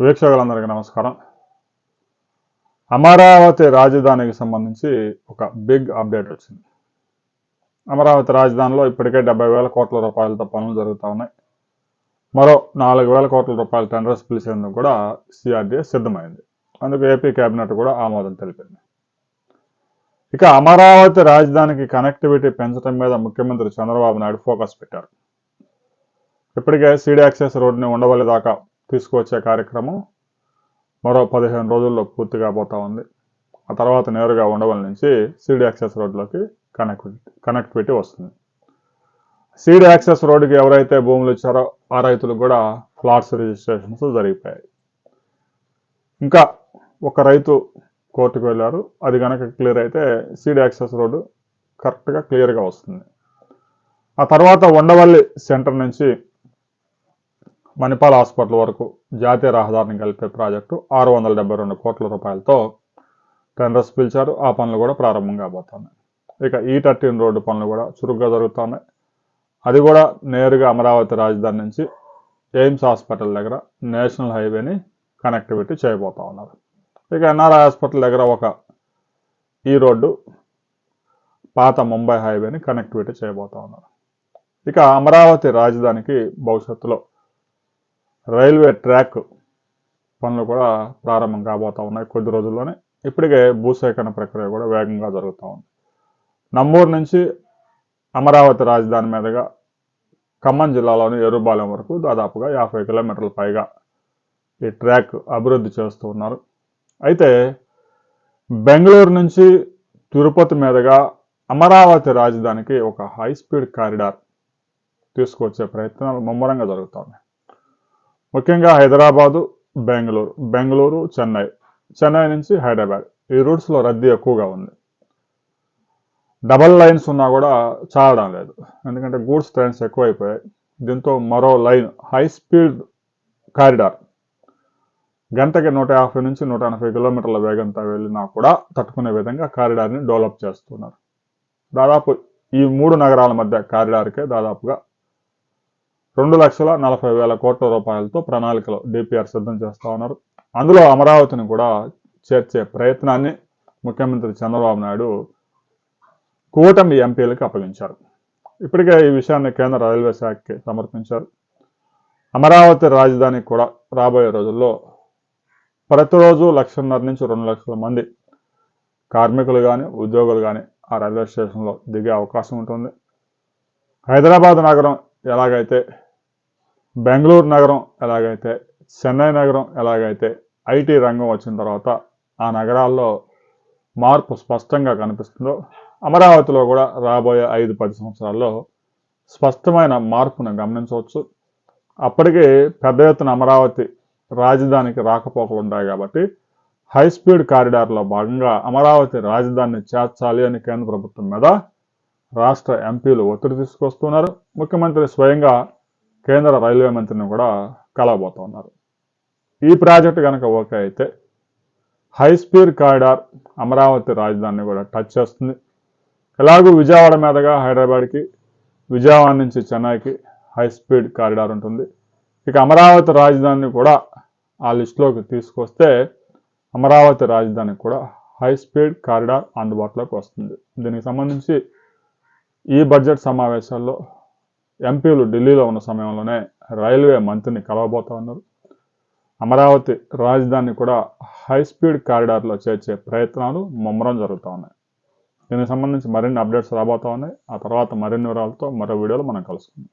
వీక్షకులందరికీ నమస్కారం. అమరావతి రాజధానికి సంబంధించి ఒక బిగ్ అప్డేట్ వచ్చింది. అమరావతి రాజధానిలో ఇప్పటికే 70,000 కోట్ల రూపాయలతో పనులు జరుగుతూ ఉన్నాయి. మరో 4,000 కోట్ల రూపాయల టెండర్స్ పిలిచేందుకు కూడా సిఆర్డీఏ సిద్ధమైంది. అందుకు ఏపీ కేబినెట్ కూడా ఆమోదం తెలిపింది. ఇక అమరావతి రాజధానికి కనెక్టివిటీ పెంచడం మీద ముఖ్యమంత్రి చంద్రబాబు నాయుడు ఫోకస్ పెట్టారు. ఇప్పటికే సీడీ యాక్సెస్ రోడ్డుని ఉండవల్లి దాకా తీసుకువచ్చే కార్యక్రమం మరో 15 రోజుల్లో పూర్తి కాబోతా ఉంది. ఆ తర్వాత నేరుగా ఉండవల్లి నుంచి సీడీ యాక్సెస్ రోడ్లోకి కనెక్టివిటీ వస్తుంది. సీడీ యాక్సెస్ రోడ్డుకి ఎవరైతే భూములు ఇచ్చారో ఆ రైతులకు కూడా ఫ్లాట్స్ రిజిస్ట్రేషన్స్ జరిగిపోయాయి. ఇంకా ఒక రైతు కోర్టుకు వెళ్ళారు. అది కనుక క్లియర్ అయితే సీడీ యాక్సెస్ రోడ్డు కరెక్ట్గా క్లియర్గా వస్తుంది. ఆ తర్వాత ఉండవల్లి సెంటర్ నుంచి మణిపాల్ హాస్పిటల్ వరకు జాతీయ రహదారిని కలిపే ప్రాజెక్టు 672 కోట్ల రూపాయలతో టెండర్స్ పిలిచారు. ఆ పనులు కూడా ప్రారంభం కాబోతున్నాయి. ఇక E13 రోడ్డు పనులు కూడా చురుగ్గా జరుగుతున్నాయి. అది కూడా నేరుగా అమరావతి రాజధాని నుంచి ఎయిమ్స్ హాస్పిటల్ దగ్గర నేషనల్ హైవేని కనెక్టివిటీ చేయబోతా ఉన్నారు. ఇక ఎన్ఆర్ఐ హాస్పిటల్ దగ్గర ఒక ఈ రోడ్డు పాత ముంబై హైవేని కనెక్టివిటీ చేయబోతా ఉన్నారు. ఇక అమరావతి రాజధానికి భవిష్యత్తులో రైల్వే ట్రాక్ పనులు కూడా ప్రారంభం కాబోతా ఉన్నాయి కొద్ది రోజుల్లోనే. ఇప్పటికే భూసేకరణ ప్రక్రియ కూడా వేగంగా జరుగుతూ ఉంది. నంబూరు నుంచి అమరావతి రాజధాని మీదుగా ఖమ్మం జిల్లాలోని ఎర్రుబాలెం వరకు దాదాపుగా 50 కిలోమీటర్ల పైగా ఈ ట్రాక్ అభివృద్ధి చేస్తూ ఉన్నారు. అయితే బెంగళూరు నుంచి తిరుపతి మీదుగా అమరావతి రాజధానికి ఒక హై స్పీడ్ కారిడార్ తీసుకొచ్చే ప్రయత్నాలు ముమ్మరంగా జరుగుతూ ఉన్నాయి. ముఖ్యంగా హైదరాబాదు, బెంగళూరు, చెన్నై నుంచి హైదరాబాద్ ఈ రూట్స్లో రద్దీ ఎక్కువగా ఉంది. డబల్ లైన్స్ ఉన్నా కూడా చాలడం లేదు, ఎందుకంటే గూడ్స్ ట్రైన్స్ ఎక్కువైపోయాయి. దీంతో మరో లైన్ హై స్పీడ్ కారిడార్ గంటకి 150 నుంచి 180 కిలోమీటర్ల వేగంతో వెళ్ళినా కూడా తట్టుకునే విధంగా కారిడార్ని డెవలప్ చేస్తున్నారు. దాదాపు ఈ 3 నగరాల మధ్య కారిడార్కే దాదాపుగా 2,40,000 కోట్ల రూపాయలతో ప్రణాళికలో డిపిఆర్ సిద్ధం చేస్తూ ఉన్నారు. అందులో అమరావతిని కూడా చేర్చే ప్రయత్నాన్ని ముఖ్యమంత్రి చంద్రబాబు నాయుడు కూటమి ఎంపీలకు అప్పగించారు. ఇప్పటికే ఈ విషయాన్ని కేంద్ర రైల్వే శాఖకి సమర్పించారు. అమరావతి రాజధానికి కూడా రాబోయే రోజుల్లో ప్రతిరోజు 1,50,000 నుంచి 2 లక్షల మంది కార్మికులు కానీ ఉద్యోగులు కానీ ఆ రైల్వే స్టేషన్లో దిగే అవకాశం ఉంటుంది. హైదరాబాద్ నగరం ఎలాగైతే, బెంగళూరు నగరం ఎలాగైతే, చెన్నై నగరం ఎలాగైతే ఐటీ రంగం వచ్చిన తర్వాత ఆ నగరాల్లో మార్పు స్పష్టంగా కనిపిస్తుందో, అమరావతిలో కూడా రాబోయే 5-10 సంవత్సరాల్లో స్పష్టమైన మార్పును గమనించవచ్చు. అప్పటికి పెద్ద ఎత్తున అమరావతి రాజధానికి రాకపోకలు ఉంటాయి కాబట్టి హై స్పీడ్ కారిడార్లో భాగంగా అమరావతి రాజధానిని చేర్చాలి అని కేంద్ర ప్రభుత్వం మీద రాష్ట్ర ఎంపీలు ఒత్తిడి తీసుకొస్తున్నారు. ముఖ్యమంత్రి స్వయంగా కేంద్ర రైల్వే మంత్రిని కూడా కలవబోతున్నారు. ఈ ప్రాజెక్టు కనుక ఓకే అయితే హై స్పీడ్ కారిడార్ అమరావతి రాజధానిని కూడా టచ్ చేస్తుంది. ఎలాగూ విజయవాడ మీదుగా హైదరాబాద్కి, విజయవాడ నుంచి చెన్నైకి హై స్పీడ్ కారిడార్ ఉంటుంది. ఇక అమరావతి రాజధానిని కూడా ఆ లిస్టులోకి తీసుకొస్తే అమరావతి రాజధానికి కూడా హై స్పీడ్ కారిడార్ అందుబాటులోకి వస్తుంది. దీనికి సంబంధించి ఈ బడ్జెట్ సమావేశాల్లో ఎంపీలు ఢిల్లీలో ఉన్న సమయంలోనే రైల్వే మంత్రిని కలవబోతా ఉన్నారు. అమరావతి రాజధాని కూడా హై స్పీడ్ కారిడార్లో చేర్చే ప్రయత్నాలు ముమ్మరం జరుగుతూ ఉన్నాయి. దీనికి సంబంధించి మరిన్ని అప్డేట్స్ రాబోతా ఉన్నాయి. ఆ తర్వాత మరిన్ని వివరాలతో మరో వీడియోలో మనం కలుసుకుందాం.